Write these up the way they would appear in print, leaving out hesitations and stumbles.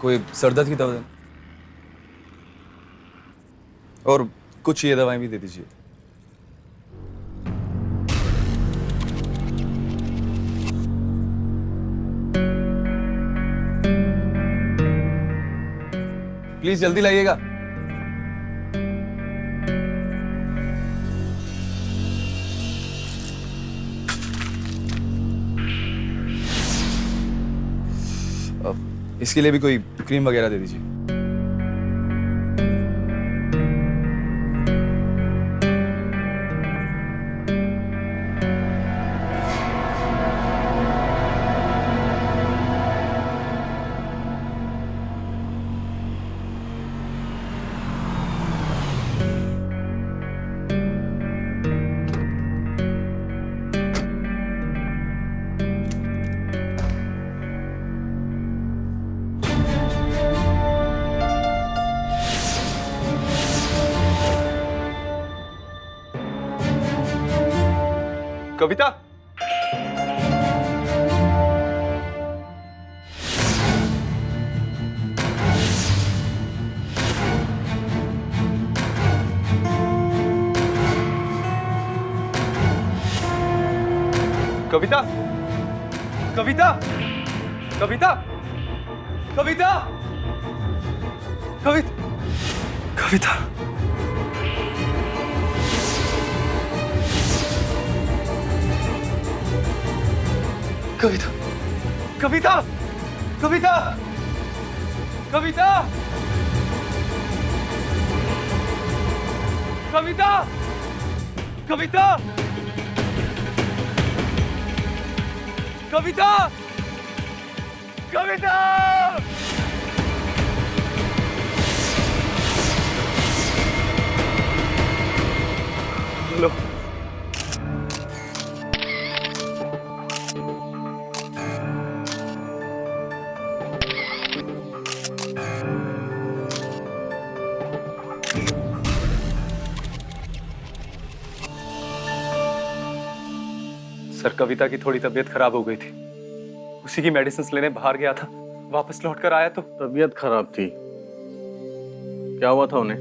कोई सर दर्द की दवा दें और कुछ ये दवाएं भी दे दीजिए। प्लीज जल्दी लाइएगा। इसके लिए भी कोई क्रीम वगैरह दे दीजिए। कविता, कविता, कविता, कविता, कविता, कविता, कविता, कविता, कविता, कविता, कविता, कविता, कविता, कविता, कविता। लो, सर कविता की थोड़ी तबीयत खराब हो गई थी, उसी की मेडिसिन लेने बाहर गया था, वापस लौट कर आया तो तबीयत खराब थी। क्या हुआ था उन्हें?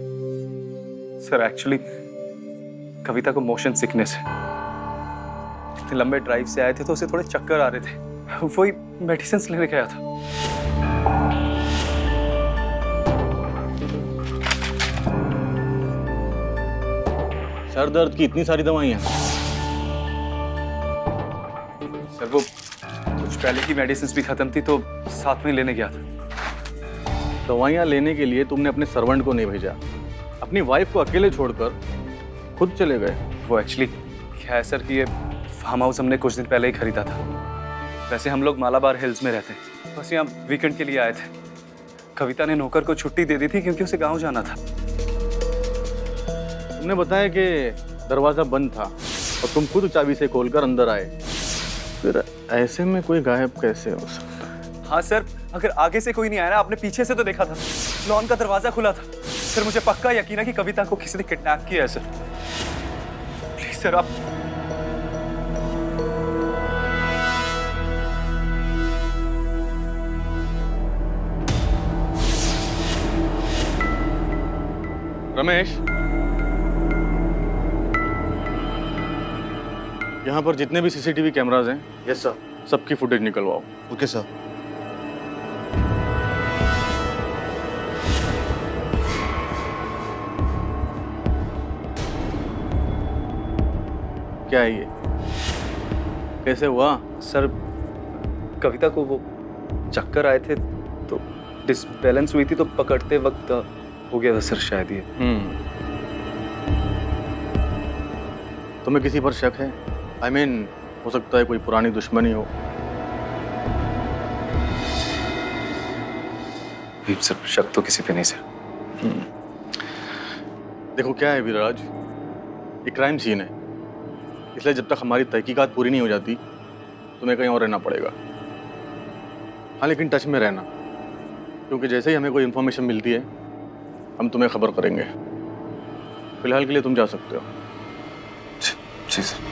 सर एक्चुअली कविता को मोशन सिकनेस है। इतने लंबे ड्राइव से आए थे तो उसे थोड़े चक्कर आ रहे थे, वही मेडिसिन लेने गया था। सर दर्द की इतनी सारी दवाइयाँ? सर वो कुछ पहले की मेडिसिन भी खत्म थी तो साथ में लेने गया था। दवाइयाँ लेने के लिए तुमने अपने सर्वेंट को नहीं भेजा, अपनी वाइफ को अकेले छोड़कर खुद चले गए। वो एक्चुअली क्या है सर कि ये फार्म हाउस हमने कुछ दिन पहले ही खरीदा था। वैसे हम लोग मालाबार हिल्स में रहते हैं, बस यहाँ वीकेंड के लिए आए थे। कविता ने नौकर को छुट्टी दे दी थी क्योंकि उसे गाँव जाना था। तुमने बताया कि दरवाजा बंद था और तुम खुद चाबी से खोलकर अंदर आए, फिर ऐसे में कोई गायब कैसे हो सकता है? हाँ सर, अगर आगे से कोई नहीं आया ना, आपने पीछे से तो देखा था, लॉन का दरवाजा खुला था। सर मुझे पक्का यकीन है कि कविता को किसी ने किडनैप किया है सर। प्लीज सर आप रमेश, यहाँ पर जितने भी सीसीटीवी कैमरास हैं, यस सर। सबकी फुटेज निकलवाओ। Okay sir. क्या है ये? कैसे हुआ? सर कविता को वो चक्कर आए थे तो डिसबैलेंस हुई थी तो पकड़ते वक्त हो गया था सर शायद ये। तुम्हें किसी पर शक है? I mean, हो सकता है कोई पुरानी दुश्मनी हो। सर शक तो किसी पे नहीं सर। देखो क्या है विराज, ये क्राइम सीन है, इसलिए जब तक हमारी तहकीकात पूरी नहीं हो जाती तुम्हें कहीं और रहना पड़ेगा। हाँ लेकिन टच में रहना, क्योंकि जैसे ही हमें कोई इन्फॉर्मेशन मिलती है हम तुम्हें खबर करेंगे। फिलहाल के लिए तुम जा सकते हो। जी सर।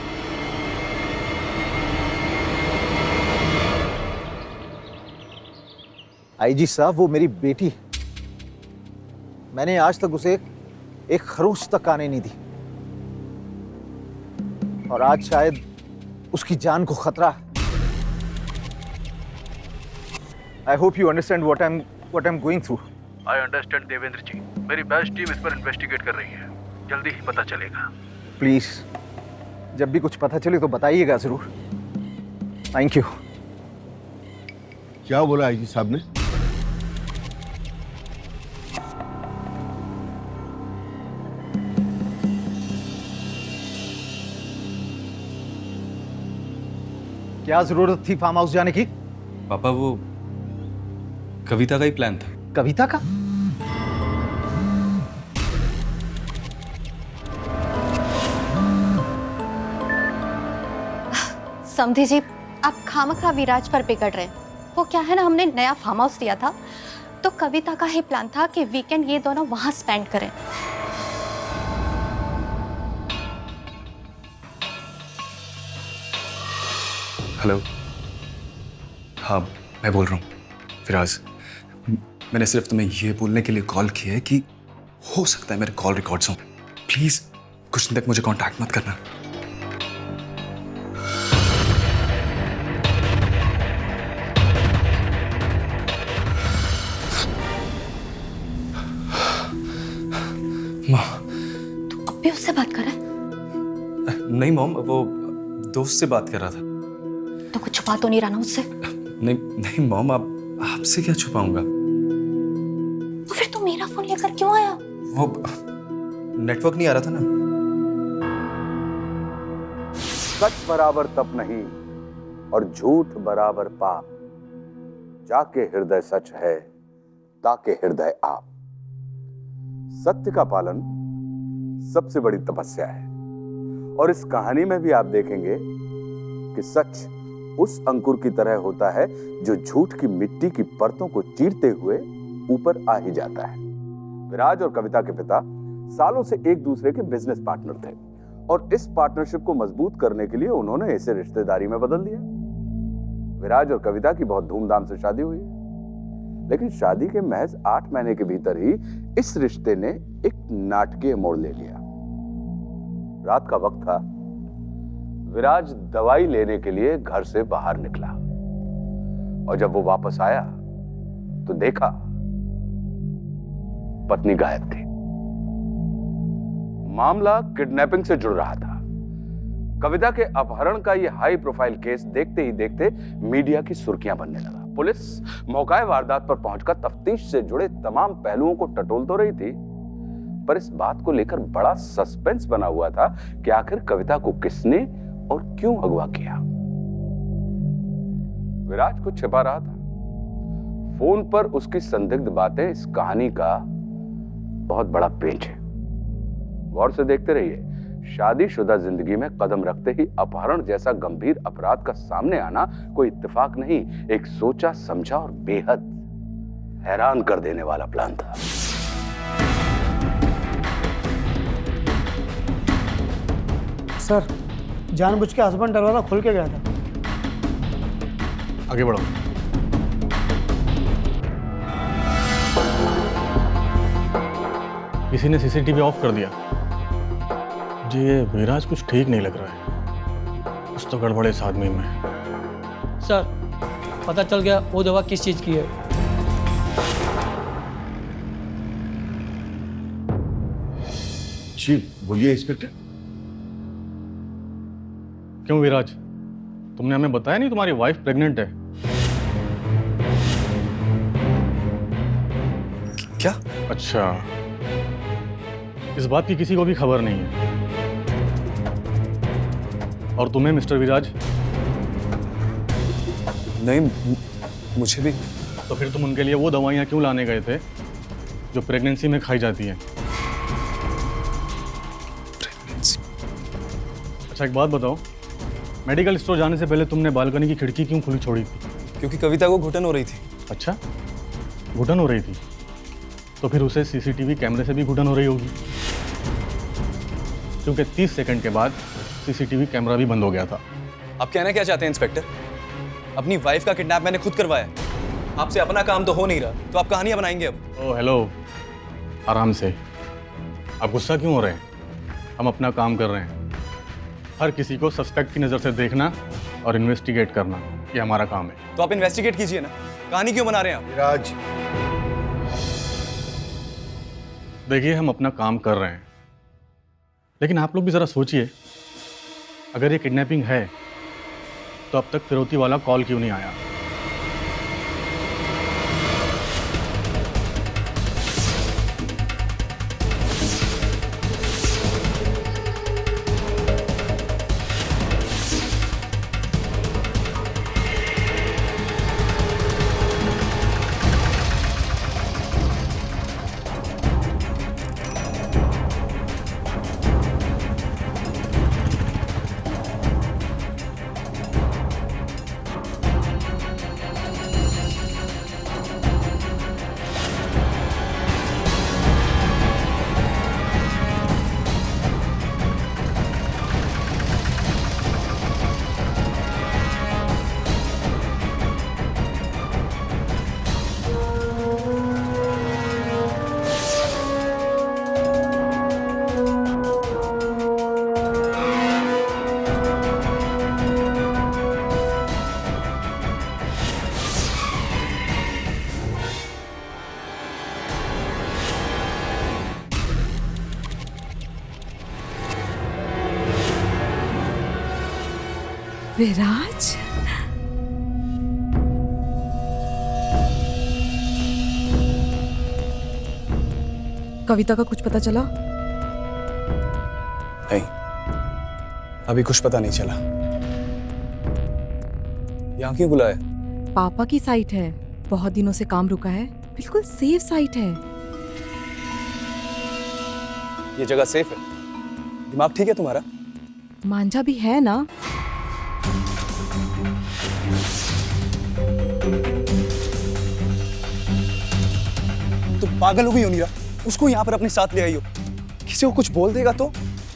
आईजी साहब, वो मेरी बेटी है। मैंने आज तक उसे एक खरोच तक आने नहीं दी, और आज शायद उसकी जान को खतरा है। I hope you understand what I am going through. I understand Devendra ji, मेरी बेस्ट टीम इस पर इन्वेस्टिगेट कर रही है, जल्दी ही पता चलेगा। प्लीज, जब भी कुछ पता चले तो बताइएगा जरूर। Thank you. क्या बोला आईजी साहब ने? क्या जरूरत थी फार्म हाउस जाने की? पापा, वो कविता का ही प्लान था। कविता का? समधी जी, आप खामखा विराज पर बिगड़ रहे हैं। वो क्या है ना, हमने नया फार्म हाउस लिया था, तो कविता का ही प्लान था कि वीकेंड ये दोनों वहां स्पेंड करें। हेलो। हाँ, मैं बोल रहा हूँ फिराज। मैंने सिर्फ तुम्हें ये बोलने के लिए कॉल किया है कि हो सकता है मेरे कॉल रिकॉर्ड्स हों। प्लीज कुछ दिन तक मुझे कांटेक्ट मत करना। अब भी उससे बात कर रहा है? नहीं मॉम, वो दोस्त से बात कर रहा था। तो कुछ छुपा तो नहीं रहा ना उससे? नहीं नहीं मॉम, आपसे क्या छुपाऊंगा? तो फिर तू मेरा फोन लेकर क्यों आया? वो नेटवर्क नहीं आ रहा था ना। सच बराबर तप नहीं और झूठ बराबर पाप, जाके हृदय सच है ताके हृदय आप। सत्य का पालन सबसे बड़ी तपस्या है, और इस कहानी में भी आप देखेंगे कि सच उस अंकुर की तरह होता है जो झूठ की मिट्टी की परतों को चीरते हुए ऊपर आ ही जाता है। विराज और कविता के पिता सालों से एक दूसरे के बिजनेस पार्टनर थे, और इस पार्टनरशिप को मजबूत करने के लिए उन्होंने इसे रिश्तेदारी में बदल दिया। विराज और कविता की बहुत धूमधाम से शादी हुई, लेकिन शादी के महज 8 महीने के भीतर ही इस रिश्ते ने एक नाटकीय मोड़ ले लिया। रात का वक्त था। विराज दवाई लेने के लिए घर से बाहर निकला, और जब वो वापस आया तो देखा पत्नी गायब थी। मामला किडनैपिंग से जुड़ रहा था। कविता के अपहरण का यह हाई प्रोफाइल केस देखते ही देखते मीडिया की सुर्खियां बनने लगा। पुलिस मौकाए वारदात पर पहुंचकर तफ्तीश से जुड़े तमाम पहलुओं को टटोल तो रही थी, पर इस बात को लेकर बड़ा सस्पेंस बना हुआ था कि आखिर कविता को किसने और क्यों अगवा किया। विराज कुछ छिपा रहा था। फोन पर उसकी संदिग्ध बातें इस कहानी का बहुत बड़ा पेच है। गौर से देखते रहिए। शादीशुदा जिंदगी में कदम रखते ही अपहरण जैसा गंभीर अपराध का सामने आना कोई इत्तेफाक नहीं, एक सोचा समझा और बेहद हैरान कर देने वाला प्लान था। सर, जानबूझ के हस्बैंड दरवाजा खोल के गया था। आगे बढ़ो। किसी ने सीसीटीवी ऑफ कर दिया। मुझे ये विराज कुछ ठीक नहीं लग रहा है, कुछ तो गड़बड़ है इस आदमी में। सर, पता चल गया वो दवा किस चीज की है। जी बोलिए इंस्पेक्टर। क्यों विराज, तुमने हमें बताया नहीं तुम्हारी वाइफ प्रेग्नेंट है? क्या? अच्छा, इस बात की किसी को भी खबर नहीं है। और तुम्हें मिस्टर विराज? नहीं, मुझे भी। तो फिर तुम उनके लिए वो दवाइयाँ क्यों लाने गए थे जो प्रेगनेंसी में खाई जाती हैं? अच्छा एक बात बताओ, मेडिकल स्टोर जाने से पहले तुमने बालकनी की खिड़की क्यों खुली छोड़ी थी? क्योंकि कविता को घुटन हो रही थी। अच्छा, घुटन हो रही थी, तो फिर उसे सीसीटीवी कैमरे से भी घुटन हो रही होगी, क्योंकि 30 सेकंड के बाद सीसीटीवी कैमरा भी बंद हो गया था। आप कहना क्या चाहते हैं इंस्पेक्टर? अपनी वाइफ का किडनैप मैंने खुद करवाया। आपसे अपना काम तो हो नहीं रहा, तो आप कहानियां बनाएंगे अब। ओ हेलो, आराम से। आप गुस्सा क्यों हो रहे हैं? हम अपना काम कर रहे हैं। हर किसी को सस्पेक्ट की नज़र से देखना और इन्वेस्टिगेट करना, ये हमारा काम है। तो आप इन्वेस्टिगेट कीजिए ना, कहानी क्यों बना रहे हैं आप? विराज, देखिए, हम अपना काम कर रहे हैं, लेकिन आप लोग भी ज़रा सोचिए, अगर ये किडनैपिंग है तो अब तक फिरौती वाला कॉल क्यों नहीं आया? विराज, कविता का कुछ पता चला? नहीं, अभी कुछ पता नहीं चला। यहाँ क्यों बुलाया? पापा की साइट है, बहुत दिनों से काम रुका है, बिल्कुल सेफ साइट है। ये जगह सेफ है? दिमाग ठीक है तुम्हारा? मांझा भी है ना? तुम पागल हो गई हो नीरा? उसको यहाँ पर अपने साथ ले आई हो, किसी को कुछ बोल देगा तो?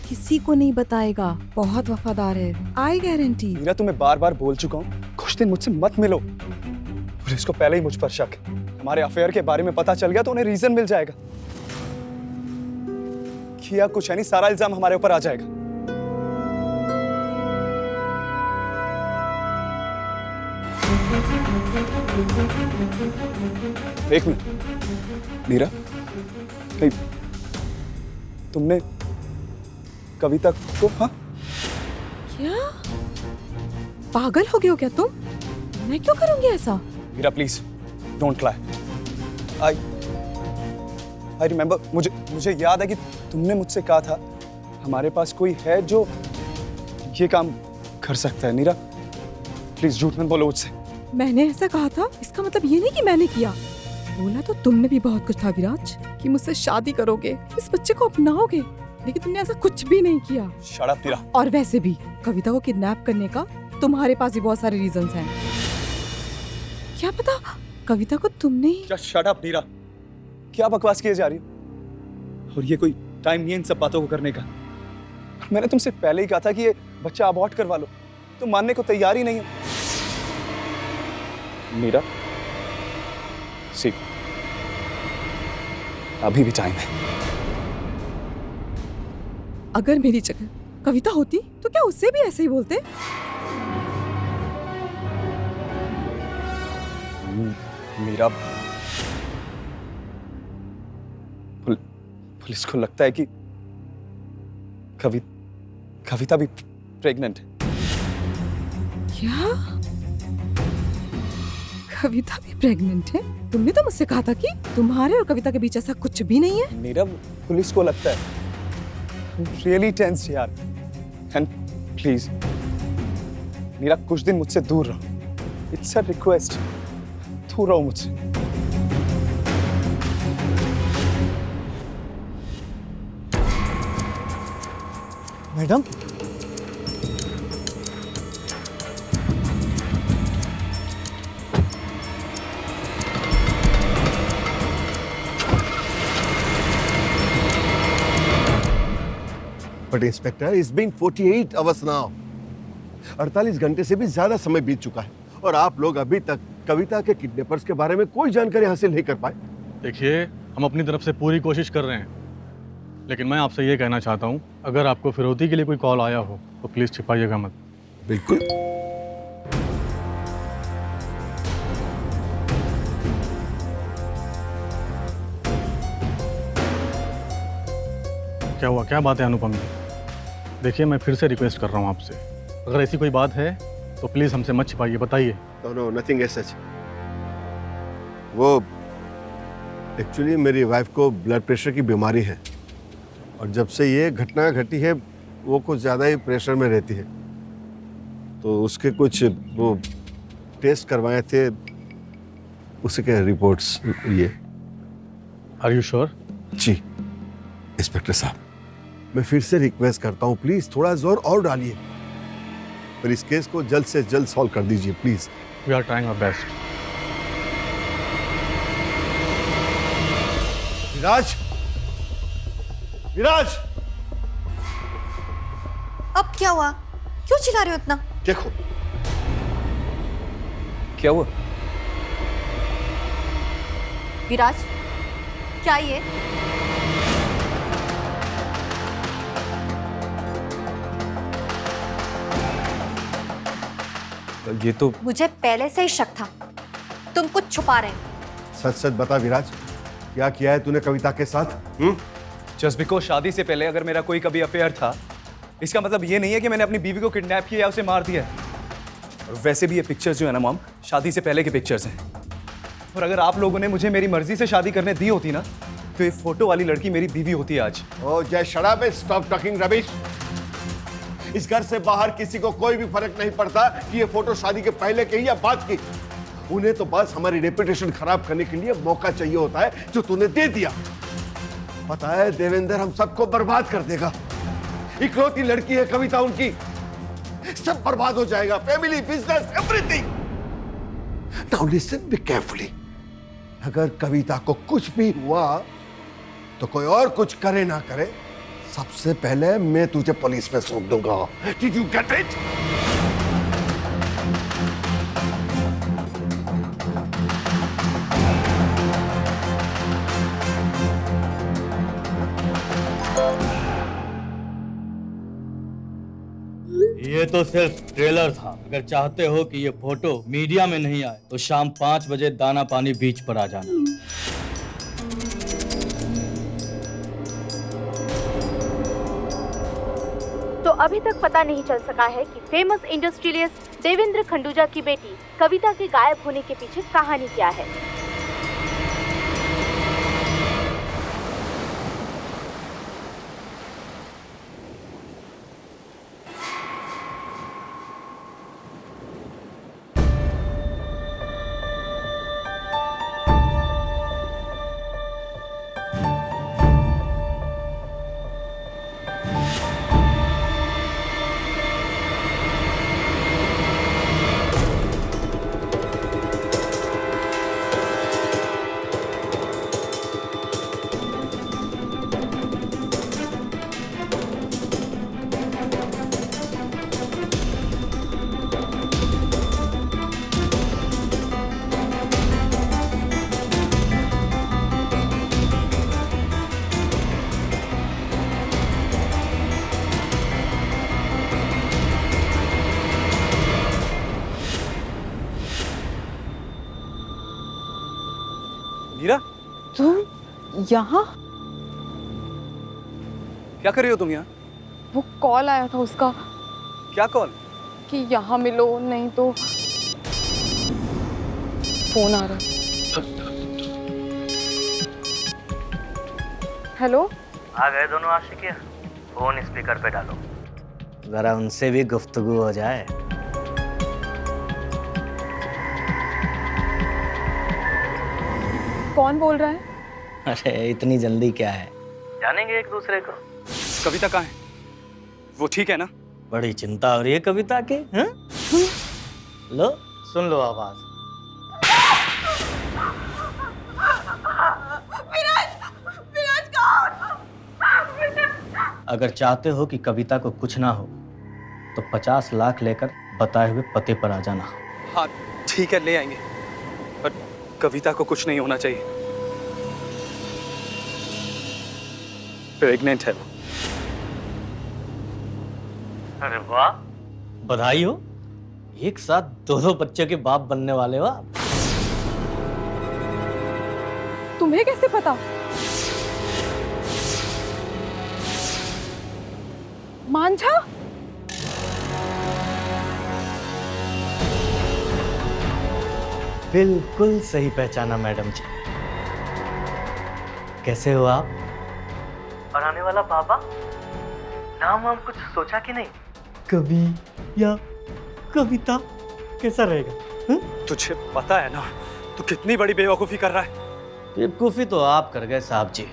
किसी को नहीं बताएगा, बहुत वफादार है, आई गारंटी। नीरा, तुम्हें बार बार बोल चुका हूँ, कुछ दिन मुझसे मत मिलो। पुलिस को पहले ही मुझ पर शक है, हमारे अफेयर के बारे में पता चल गया तो उन्हें रीजन मिल जाएगा। किया कुछ है नहीं, सारा इल्जाम हमारे ऊपर आ जाएगा। एक मिनट नीरा, कहीं तुमने कविता को? हाँ, क्या पागल हो गए हो क्या तुम? मैं क्यों करूंगी ऐसा? Meera please don't cry. I remember, मुझे याद है कि तुमने मुझसे कहा था हमारे पास कोई है जो ये काम कर सकता है। नीरा प्लीज झूठ मत बोलो मुझसे। मैंने ऐसा कहा था, इसका मतलब ये नहीं कि मैंने किया। बोला तो तुमने भी बहुत कुछ था विराज, कि मुझसे शादी करोगे, इस बच्चे को अपनाओगे, लेकिन तुमने ऐसा कुछ भी नहीं किया। शट अप नीरा। और वैसे भी कविता को किडनैप करने का तुम्हारे पास भी बहुत सारे रीजंस हैं। क्या पता कविता को तुमने ही। क्या शट अप नीरा, क्या बकवास किए जा रही हो? और ये कोई टाइम नहीं है इन सब बातों को करने का। मैंने तुमसे पहले ही कहा था कि ये बच्चा अबॉर्ट करवा लो, तुम मानने को तैयार ही नहीं हो। मीरा सी, अभी भी टाइम है। अगर मेरी जगह कविता होती तो क्या उससे भी ऐसे ही बोलते? मीरा, पुलिस को लगता है कि कविता भी प्रेग्नेंट है। क्या कविता भी प्रेग्नेंट है? तुमने तो मुझसे कहा था कि तुम्हारे और कविता के बीच ऐसा कुछ भी नहीं है। मीरा, पुलिस को लगता है। रियली टेंस यार। एंड प्लीज मीरा, कुछ दिन मुझसे दूर रहो। इट्स अ रिक्वेस्ट, दूर रहो मुझसे। Madam, but inspector, it's been 48 hours now. 48 घंटे से भी ज्यादा समय बीत चुका है और आप लोग अभी तक कविता के किडनैपर्स के बारे में कोई जानकारी हासिल नहीं कर पाए? देखिए, हम अपनी तरफ से पूरी कोशिश कर रहे हैं, लेकिन मैं आपसे ये कहना चाहता हूँ, अगर आपको फिरौती के लिए कोई कॉल आया हो तो प्लीज़ छिपाइएगा मत। बिल्कुल। क्या हुआ, क्या बात है अनुपम जी? देखिए, मैं फिर से रिक्वेस्ट कर रहा हूँ आपसे, अगर ऐसी कोई बात है तो प्लीज़ हमसे मत छिपाइए, बताइए। No, nothing as such. वो एक्चुअली मेरी वाइफ को ब्लड प्रेशर की बीमारी है, और जब से ये घटना घटी है वो कुछ ज़्यादा ही प्रेशर में रहती है, तो उसके कुछ वो टेस्ट करवाए थे, उसके रिपोर्ट्स ये। Are you sure? जी इंस्पेक्टर साहब, मैं फिर से रिक्वेस्ट करता हूँ, प्लीज थोड़ा जोर और डालिए और इस केस को जल्द से जल्द सॉल्व कर दीजिए please. We are trying our best. Viraj, Viraj, अब क्या हुआ? क्यों चिल्ला रहे हो इतना? देखो क्या हुआ? विराज, क्या ये? ये तो मुझे पहले से ही शक था, तुम कुछ छुपा रहे हो। सच सच बता विराज, क्या किया है तूने कविता के साथ? जस्ट बिकॉज शादी से पहले अगर मेरा कोई कभी अफेयर था, इसका मतलब ये नहीं है कि मैंने अपनी बीवी को किडनैप किया या उसे मार दिया। और वैसे भी ये पिक्चर्स जो है ना मॉम, शादी से पहले के पिक्चर्स हैं। और अगर आप लोगों ने मुझे मेरी मर्जी से शादी करने दी होती ना, तो ये फोटो वाली लड़की मेरी बीवी होती आज। ओ जय शराब, स्टॉप टॉकिंग रबिश। इस घर से बाहर किसी को कोई भी फर्क नहीं पड़ता कि ये फोटो शादी के पहले की या बाद की। उन्हें तो बस हमारी रेपुटेशन खराब करने के लिए मौका चाहिए होता है, जो तूने दे दिया। पता है देवेंद्र हम सबको बर्बाद कर देगा। इकलौती लड़की है कविता उनकी, सब बर्बाद हो जाएगा, family, business, everything. Now listen be carefully, अगर कविता को कुछ भी हुआ तो कोई और कुछ करे ना करे, सबसे पहले मैं तुझे पुलिस में सौंप दूंगा। Did you get it? ये तो सिर्फ ट्रेलर था। अगर चाहते हो कि ये फोटो मीडिया में नहीं आए तो शाम 5 बजे दाना पानी बीच पर आ जाना। तो अभी तक पता नहीं चल सका है कि फेमस इंडस्ट्रियलिस्ट देवेंद्र खंडूजा की बेटी कविता के गायब होने के पीछे कहानी क्या है। मीरा, तुम यहाँ? क्या कर रही हो तुम यहाँ? वो कॉल आया था उसका क्या कॉल? कि यहाँ मिलो, नहीं तो फोन आ रहा है। हेलो, आ गए दोनों आशिकिया? फोन स्पीकर पे डालो, जरा उनसे भी गुफ्तगू हो जाए। कौन बोल रहा है? अरे इतनी जल्दी क्या है, जानेंगे एक दूसरे को। कविता कहाँ है? वो ठीक है ना? बड़ी चिंता हो रही है कविता की, हैं? लो सुन लो आवाज। अगर चाहते हो कि कविता को कुछ ना हो तो 50 लाख लेकर बताए हुए पते पर आ जाना। हाँ ठीक है, ले आएंगे। कविता को कुछ नहीं होना चाहिए। प्रेग्नेंट है वो। अरे वाह, बधाई हो। एक साथ दो बच्चों के बाप बनने वाले हो आप। तुम्हें कैसे पता? मांझा? बिल्कुल सही पहचाना मैडम जी। कैसे हो आप? और आने वाला पापा, नाम वाम कुछ सोचा कि नहीं? कवि या कविता कैसा रहेगा? तुझे पता है ना तू कितनी बड़ी बेवकूफी कर रहा है? बेवकूफी तो आप कर गए साहब जी।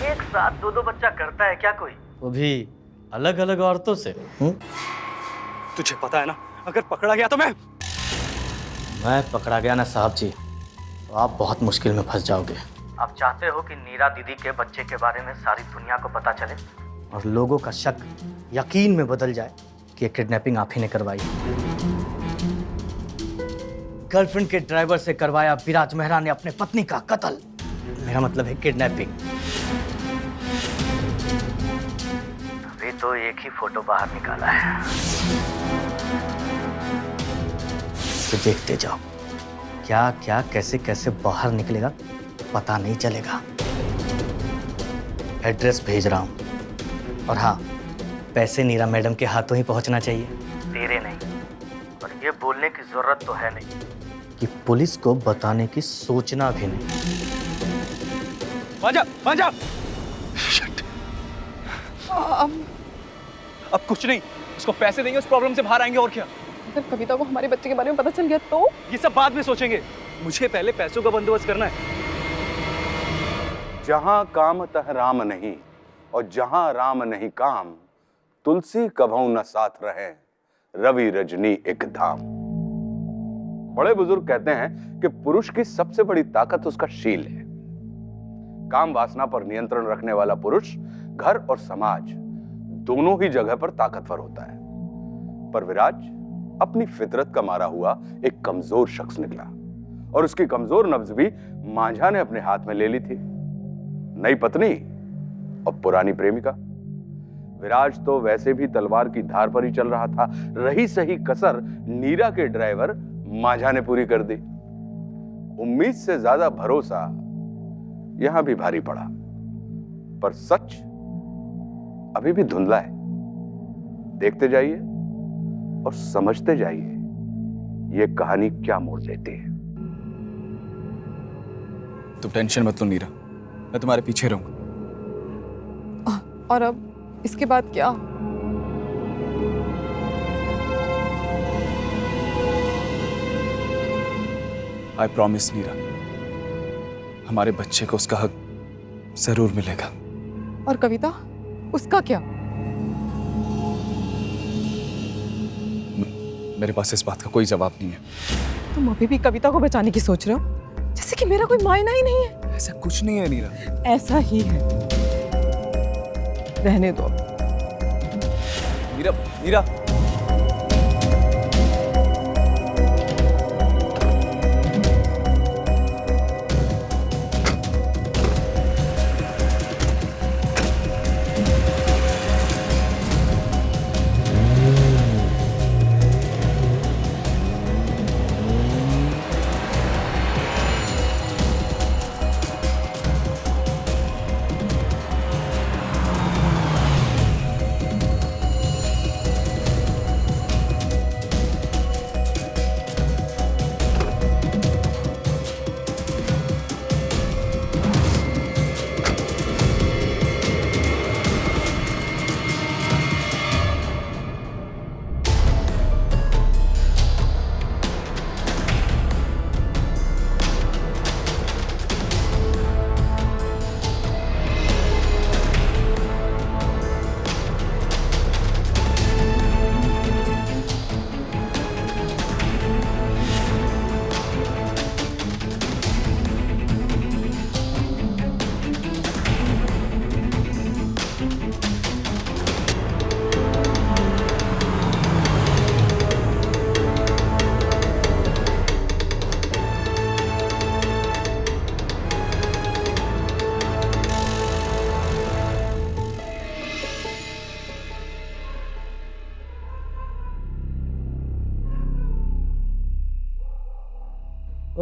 एक साथ दो बच्चा करता है क्या कोई? वो भी अलग अलग औरतों से। तुझे पता है ना अगर पकड़ा गया तो मैं पकड़ा गया ना साहब जी तो आप बहुत मुश्किल में फंस जाओगे। आप चाहते हो कि नीरा दीदी के बच्चे के बारे में सारी दुनिया को पता चले और लोगों का शक यकीन में बदल जाए कि किडनैपिंग आप ही ने करवाई। गर्लफ्रेंड के ड्राइवर से करवाया विराज मेहरा ने अपने पत्नी का कत्ल। मेरा मतलब है किडनैपिंग। अभी तो एक ही फोटो बाहर निकाला है, तो देखते जाओ क्या क्या कैसे कैसे बाहर निकलेगा पता नहीं चलेगा। एड्रेस भेज रहा हूं और हाँ, पैसे नीरा मैडम के हाथों ही पहुंचना चाहिए, तेरे नहीं। और ये बोलने की जरूरत तो है नहीं कि पुलिस को बताने की सोचना भी नहीं। मांझा! अब कुछ नहीं, उसको पैसे देंगे, उस प्रॉब्लम से बाहर आएंगे और क्या। अगर कविता को हमारे बच्चे के बारे में पता चल गया तो? ये सब बाद में सोचेंगे, मुझे पहले पैसों का बंदोबस्त करना है। जहां काम तह राम नहीं और जहां राम नहीं काम, तुलसी कभऊ न साथ रहे, रवि रजनी एक धाम। बड़े बुजुर्ग कहते हैं कि पुरुष की सबसे बड़ी ताकत उसका शील है। काम वासना पर नियंत्रण रखने वाला पुरुष घर और समाज दोनों ही जगह पर ताकतवर होता है। पर विराज अपनी फितरत का मारा हुआ एक कमजोर शख्स निकला और उसकी कमजोर नब्ज भी मांझा ने अपने हाथ में ले ली थी। नई पत्नी और पुरानी प्रेमिका। विराज तो वैसे भी तलवार की धार पर ही चल रहा था, रही सही कसर नीरा के ड्राइवर मांझा ने पूरी कर दी। उम्मीद से ज्यादा भरोसा यहां भी भारी पड़ा, पर सच अभी भी धुंधला है। देखते जाइए और समझते जाइए ये कहानी क्या मोड़ लेती है। तुम टेंशन मत लो नीरा, मैं तुम्हारे पीछे रहूंगा। और अब इसके बाद क्या? आई प्रॉमिस नीरा, हमारे बच्चे को उसका हक जरूर मिलेगा। और कविता, उसका क्या? मेरे पास इस बात का कोई जवाब नहीं है। तुम अभी भी कविता को बचाने की सोच रहे हो, जैसे कि मेरा कोई मायना ही नहीं है। ऐसा कुछ नहीं है नीरा। ऐसा ही है, रहने दो। नीरा, नीरा।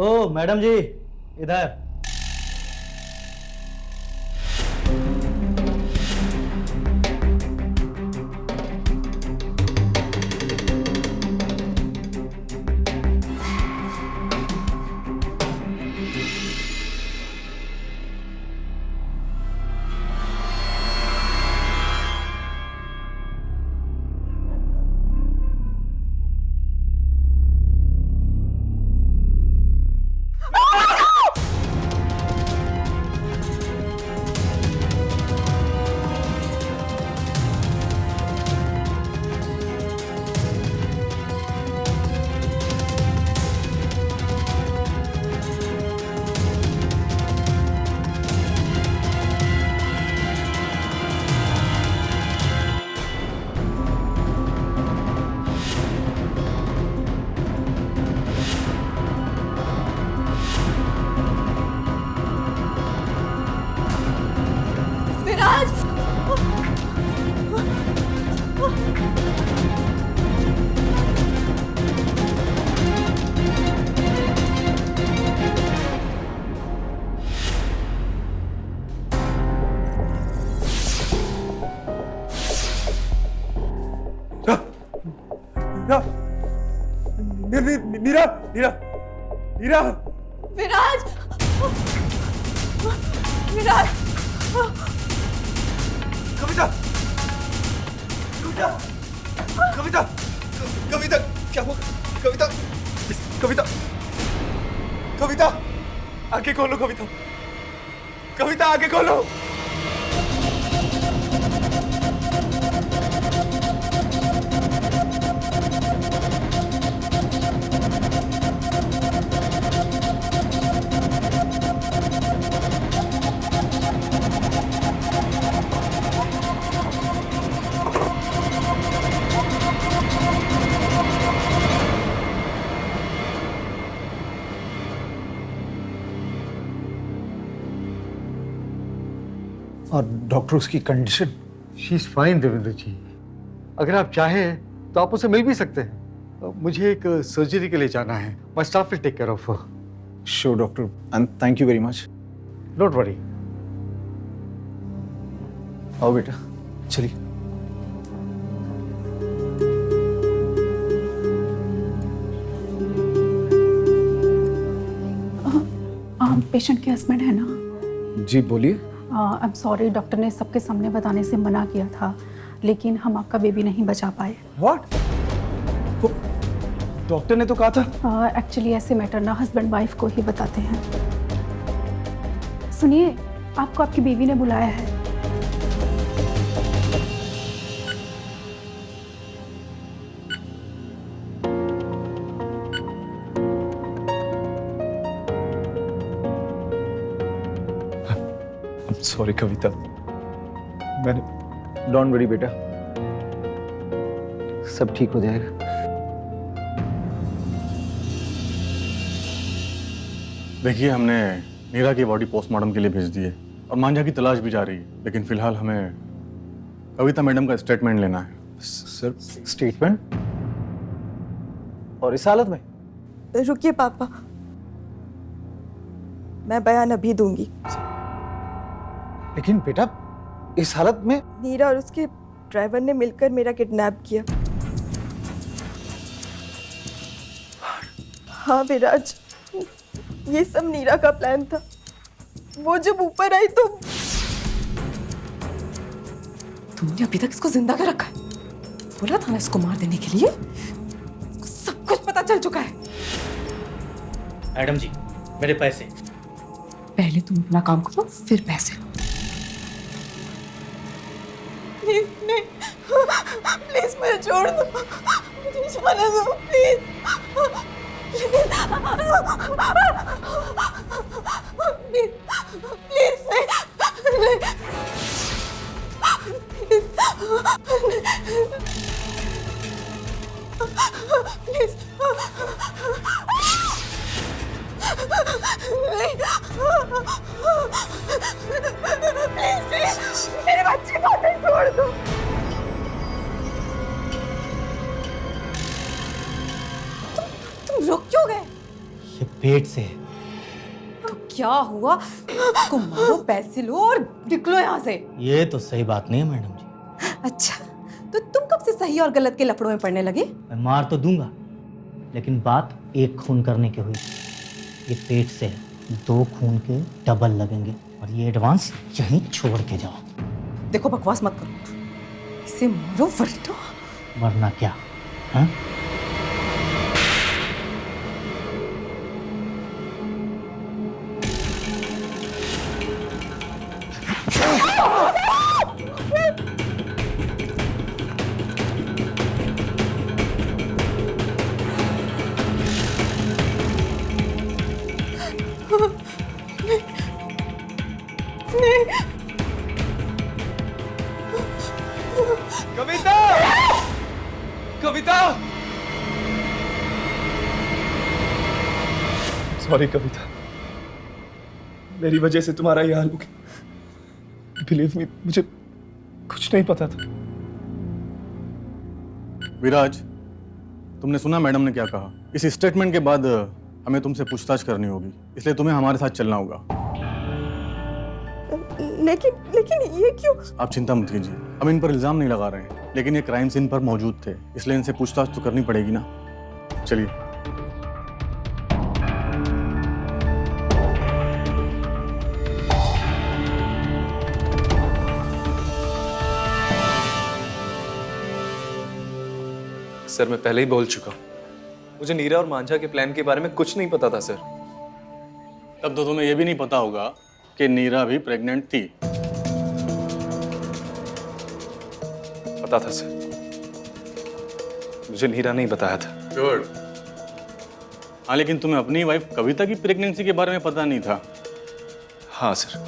ओ मैडम जी, इधर। नीरा नीरा नीरा विराज, विराज, कविता कविता कविता कविता क्या हुआ? कविता कविता कविता आंखें खोलो। कविता कविता आंखें खोलो। और डॉक्टर उसकी condition? She is fine Devendra ji. अगर आप चाहें तो आप उसे मिल भी सकते हैं। मुझे एक सर्जरी के लिए जाना है। My staff will take care of her. Sure doctor, and thank you very much. Don't worry. आओ बेटा, चलिए। आप पेशेंट के हस्बैंड है ना? जी बोलिए। आई एम सॉरी, डॉक्टर ने सबके सामने बताने से मना किया था, लेकिन हम आपका बेबी नहीं बचा पाए। व्हाट? डॉक्टर ने तो कहा था। एक्चुअली ऐसे मैटर ना हस्बैंड वाइफ को ही बताते हैं। सुनिए, आपको आपकी बेबी ने बुलाया है। सॉरी कविता, मैंने। डोंट वरी बेटा, सब ठीक हो जाएगा। देखिए, हमने नीरा की बॉडी पोस्टमार्टम के लिए भेज दी है और मांझा की तलाश भी जा रही है, लेकिन फिलहाल हमें कविता मैडम का स्टेटमेंट लेना है। Sir, statement? और इस हालत में? रुकिए पापा, मैं बयान अभी दूंगी। लेकिन बेटा, इस हालत में? नीरा और उसके ड्राइवर ने मिलकर मेरा किडनैप किया। हाँ विराज, ये सब नीरा का प्लान था। वो जब ऊपर आई तो तुमने अभी तक इसको जिंदा कर रखा है। बोला था ना इसको मार देने के लिए। सब कुछ पता चल चुका है। मैडम जी, मेरे पैसे। पहले तुम अपना काम करो, फिर पैसे लो। प्लीज नहीं, प्लीज मुझे छोड़ दो, मुझे जाने दो प्लीज, प्लीज, प्लीज नहीं, प्लीज, प्लीज, मेरे बच्चे को छोड़ दो। तुम रुक क्यों गए? ये पेट से है। तो क्या हुआ? उसको मारो, पैसे लो और निकलो यहाँ से। ये तो सही बात नहीं है मैडम जी। अच्छा, तो तुम कब से सही और गलत के लफड़ों में पड़ने लगे? मैं मार तो दूंगा, लेकिन बात एक खून करने की हुई। ये पेट से है, 2 खून के डबल लगेंगे, और ये एडवांस यहीं छोड़ के जाओ। देखो बकवास मत करो, इसे मारो वरना। वरना क्या? हाँ? कविता! कविता! सॉरी कविता, मेरी वजह से तुम्हारा ये हाल हो गया। बिलीव मी, मुझे कुछ नहीं पता था। विराज, तुमने सुना मैडम ने क्या कहा? इस स्टेटमेंट के बाद हमें तुमसे पूछताछ करनी होगी, इसलिए तुम्हें हमारे साथ चलना होगा। लेकिन ये क्यों? आप चिंता मत कीजिए, हम इन पर इल्जाम नहीं लगा रहे हैं, लेकिन ये क्राइम सीन पर मौजूद थे, इसलिए इनसे पूछताछ तो करनी पड़ेगी ना। चलिए। सर, मैं पहले ही बोल चुका हूं, मुझे नीरा और मांझा के प्लान के बारे में कुछ नहीं पता था सर। तब तो तुम्हें यह भी नहीं पता होगा कि नीरा भी प्रेग्नेंट थी। पता था सर, मुझे नीरा नहीं बताया था। गुड। हाँ, लेकिन तुम्हें अपनी वाइफ कविता की प्रेगनेंसी के बारे में पता नहीं था? हाँ सर,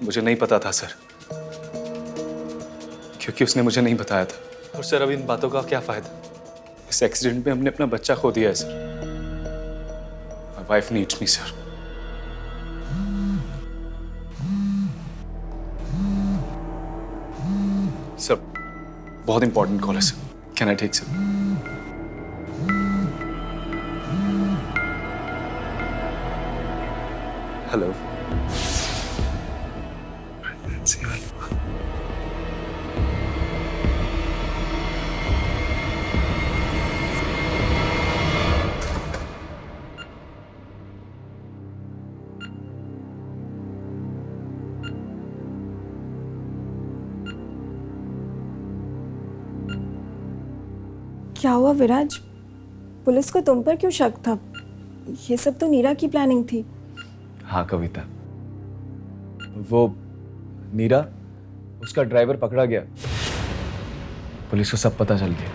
मुझे नहीं पता था सर, क्योंकि उसने मुझे नहीं बताया था। और सर, अब इन बातों का क्या फायदा? इस एक्सीडेंट में हमने अपना बच्चा खो दिया है sir. My wife needs me sir. Sir, बहुत इंपॉर्टेंट कॉल है sir, can I take sir? Hello. क्या हुआ विराज? पुलिस को तुम पर क्यों शक था? ये सब तो नीरा की प्लानिंग थी। हाँ कविता, वो नीरा, उसका ड्राइवर पकड़ा गया, पुलिस को सब पता चल गया।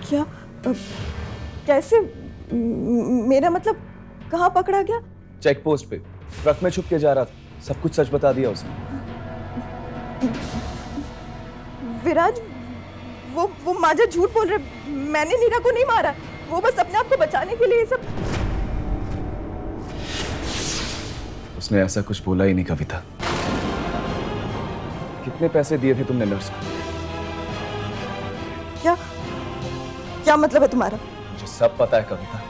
क्या? कैसे? मेरा मतलब कहाँ पकड़ा गया? चेक पोस्ट पे ट्रक में छुप के जा रहा था, सब कुछ सच बता दिया उसने। विराज, वो मांझा झूठ बोल रहे, मैंने नीरा को नहीं मारा, वो बस अपने आप को बचाने के लिए सब। उसने ऐसा कुछ बोला ही नहीं कविता। कितने पैसे दिए थे तुमने नर्स को? क्या मतलब है तुम्हारा? मुझे सब पता है कविता,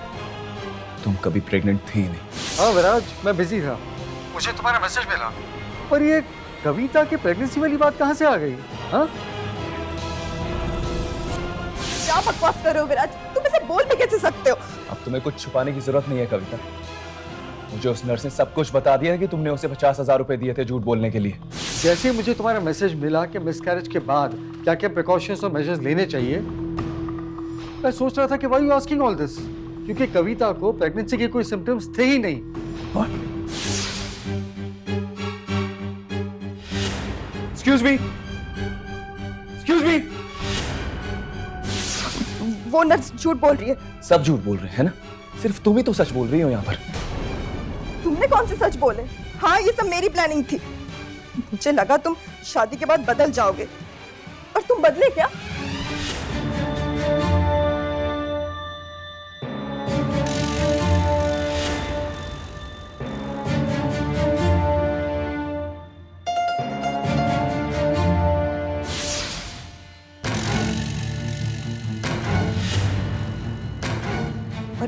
तुम कभी प्रेग्नेंट थी ही नहीं। हाँ विराज, मैं बिजी था, मुझे तुम्हारा मैसेज मिला, पर ये कविता की प्रेगनेंसी वाली बात कहाँ से आ गई? हाँ, क्या बकवास कर रहे हो विराज? तुम इसे बोल भी कैसे सकते हो? अब तुम्हें कुछ छुपाने की जरूरत नहीं है कविता, मुझे उस नर्स ने सब कुछ बता दिया कि तुमने उसे 50,000 रुपए दिए थे झूठ बोलने के लिए। जैसे मुझे तुम्हारा मैसेज मिला कि मिसकैरेज के बाद क्या क्या प्रिकॉशंस और मेजर्स लेने चाहिए, मैं सोच रहा था कि why you asking all this, क्योंकि कविता को प्रेगनेंसी के कोई सिम्टम्स थे ही नहीं। Excuse me, excuse me, वो नर्स झूठ बोल रही है। सब झूठ बोल रहे हैं ना, सिर्फ तुम ही तो सच बोल रही हो यहाँ पर। तुमने कौन से सच बोले? हाँ, ये सब मेरी प्लानिंग थी। मुझे लगा तुम शादी के बाद बदल जाओगे, और तुम बदले क्या?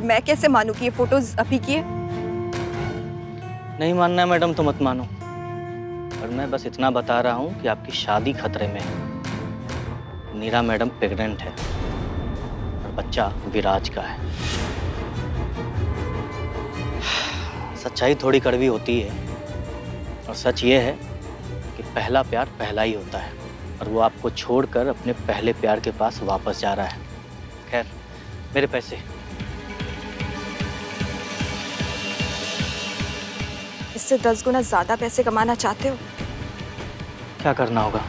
और मैं कैसे मानूं कि ये फोटोज अभी की है? नहीं मानना है मैडम तो मत मानो, पर मैं बस इतना बता रहा हूँ कि आपकी शादी खतरे में है। नीरा मैडम प्रेग्नेंट है और बच्चा विराज का है। सच्चाई थोड़ी कड़वी होती है और सच ये है कि पहला प्यार पहला ही होता है और वो आपको छोड़कर अपने पहले प्यार के पास वापस जा रहा है। खैर, मेरे पैसे। इससे 10 गुना ज्यादा पैसे कमाना चाहते हो? क्या करना होगा?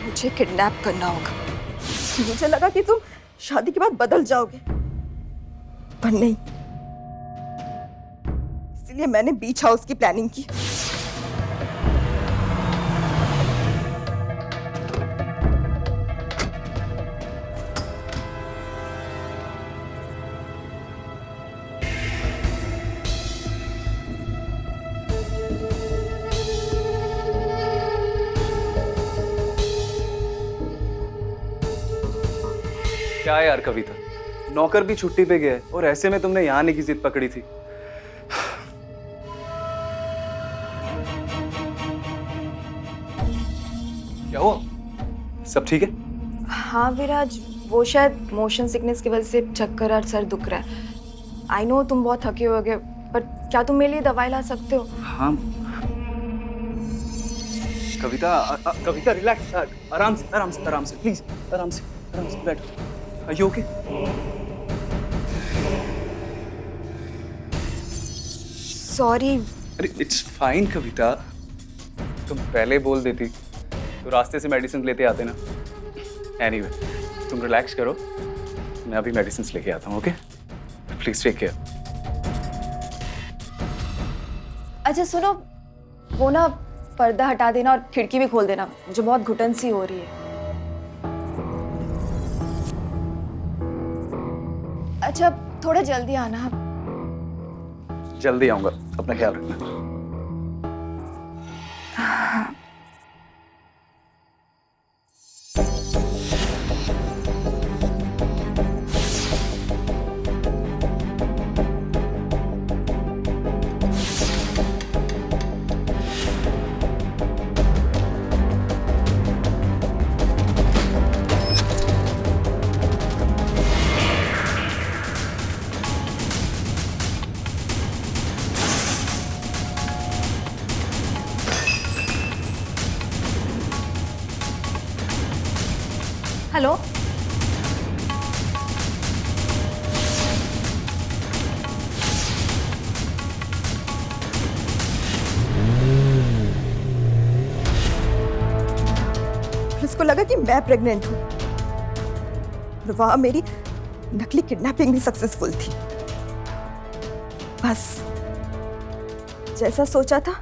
मुझे किडनैप करना होगा। मुझे लगा कि तुम शादी के बाद बदल जाओगे, पर नहीं। इसलिए मैंने बीच हाउस की प्लानिंग की। क्या है यार कविता, नौकर भी छुट्टी पे गया है और ऐसे में तुमने यहाँ आने की जिद पकड़ी थी। क्या हुआ? सब ठीक है? हाँ विराज, वो शायद मोशन सिकनेस की वजह से चक्कर और सर दुख रहा है। आई नो तुम बहुत थके होगे, पर क्या तुम मेरे लिए दवाई ला सकते हो? हाँ कविता रिलैक्स, आराम से प्लीज, आराम से बैठो। Are you okay? सॉरी। अरे इट्स फाइन कविता, तुम पहले बोल देती तो रास्ते से मेडिसिन लेते आते ना। एनीवे, तुम रिलैक्स करो, मैं अभी मेडिसिन लेके आता हूँ। Okay, please take care. अच्छा सुनो, वो ना पर्दा हटा देना और खिड़की भी खोल देना, मुझे बहुत घुटन सी हो रही है। अच्छा थोड़ा जल्दी आना। जल्दी आऊंगा, अपना ख्याल रखना। हेलो, उसको लगा कि मैं प्रेग्नेंट हूं और वहां मेरी नकली किडनैपिंग भी सक्सेसफुल थी। बस जैसा सोचा था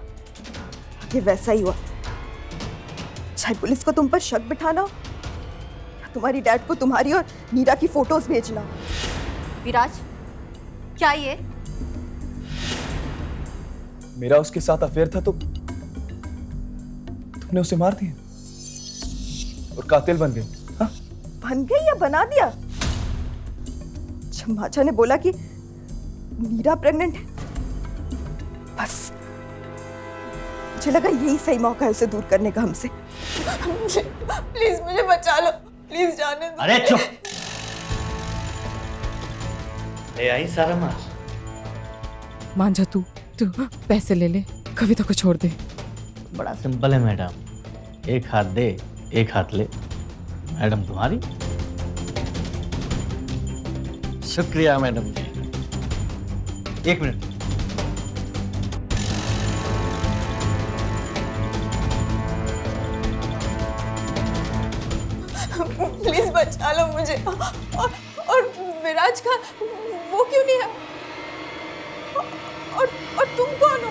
ये वैसा ही हुआ। चाहे पुलिस को तुम पर शक बिठाना हो, तुम्हारी डैड को तुम्हारी और नीरा की फोटोज भेजना। विराज, क्या ये? मेरा उसके साथ अफेयर था तो तुमने उसे मार दिया और कातिल बन गए। हाँ? बन गई या बना दिया? माचा ने बोला कि नीरा प्रेग्नेंट है, बस मुझे लगा यही सही मौका है उसे दूर करने का हमसे। प्लीज मुझे बचा लो, प्लीज जाने दो। अरे चुप! ले आई सारा माल। मान जा, तू पैसे ले ले, कविता को छोड़ दे। बड़ा सिंपल है मैडम, एक हाथ दे एक हाथ ले। मैडम तुम्हारी। शुक्रिया मैडम जी। एक मिनट। प्लीज बचा लो मुझे। और विराज का वो क्यों नहीं है? और तुम कौन हो?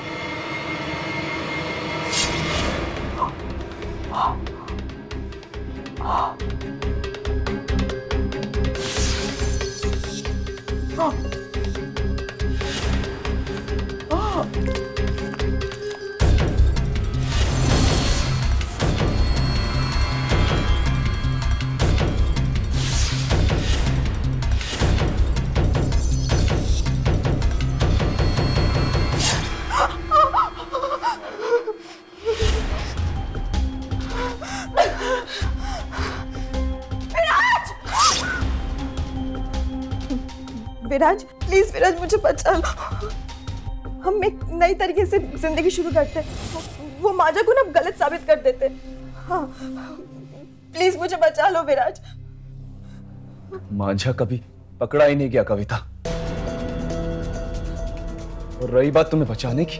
विराज, प्लीज विराज मुझे बचा लो। हम एक नई तरीके से जिंदगी शुरू करते हैं। वो माजा को ना गलत साबित कर देते। हाँ, प्लीज मुझे बचा लो विराज। मांझा कभी पकड़ा ही नहीं गया कविता। और रही बात तुम्हें बचाने की,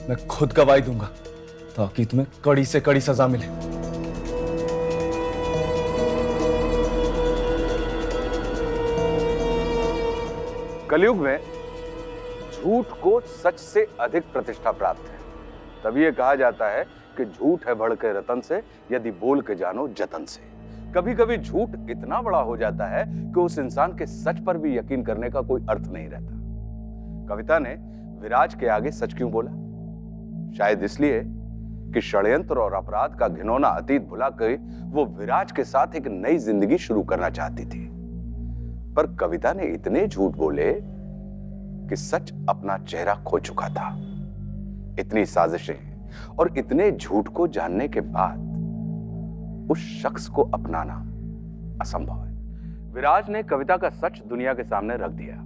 मैं खुद गवाही दूंगा ताकि तुम्हें कड़ी से कड़ी सजा मिले। कलयुग में झूठ को सच से अधिक प्रतिष्ठा प्राप्त है। तभी यह कहा जाता है कि झूठ है भड़के रतन से, यदि बोल के जानो जतन से। कभी कभी झूठ इतना बड़ा हो जाता है कि उस इंसान के सच पर भी यकीन करने का कोई अर्थ नहीं रहता। कविता ने विराज के आगे सच क्यों बोला? शायद इसलिए कि षड्यंत्र और अपराध का घिनौना अतीत भुला कर वो विराज के साथ एक नई जिंदगी शुरू करना चाहती थी। पर कविता ने इतने झूठ बोले कि सच अपना चेहरा खो चुका था। इतनी साजिशें और इतने झूठ को जानने के बाद उस शख्स को अपनाना असंभव है। विराज ने कविता का सच दुनिया के सामने रख दिया।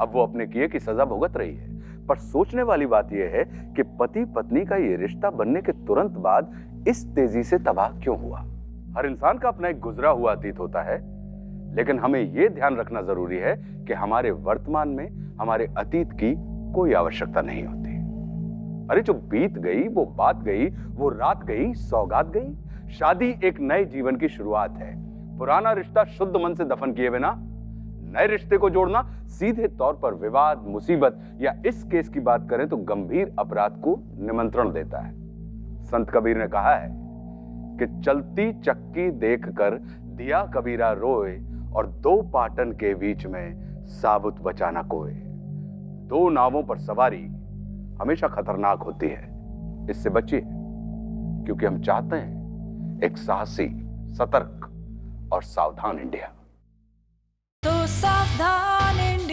अब वो अपने किए की सजा भुगत रही है। पर सोचने वाली बात यह है कि पति पत्नी का ये रिश्ता बनने के तुरंत बाद इस तेजी से तबाह क्यों हुआ? हर इंसान का अपना एक गुजरा हुआ अतीत होता है, लेकिन हमें यह ध्यान रखना जरूरी है कि हमारे वर्तमान में हमारे अतीत की कोई आवश्यकता नहीं होती। अरे जो बीत गई वो बात गई, वो रात गई, सौगात गई। शादी एक नए जीवन की शुरुआत है। पुराना रिश्ता शुद्ध मन से दफन किए बिना नए रिश्ते को जोड़ना सीधे तौर पर विवाद, मुसीबत या इस केस की बात करें तो गंभीर अपराध को निमंत्रण देता है। संत कबीर ने कहा है कि चलती चक्की देखकर दिया कबीरा रोए, और दो पाटन के बीच में साबुत बचाना कोई। दो नावों पर सवारी हमेशा खतरनाक होती है। इससे बचिए, क्योंकि हम चाहते हैं एक साहसी, सतर्क और सावधान इंडिया। तो सावधान इंडिया।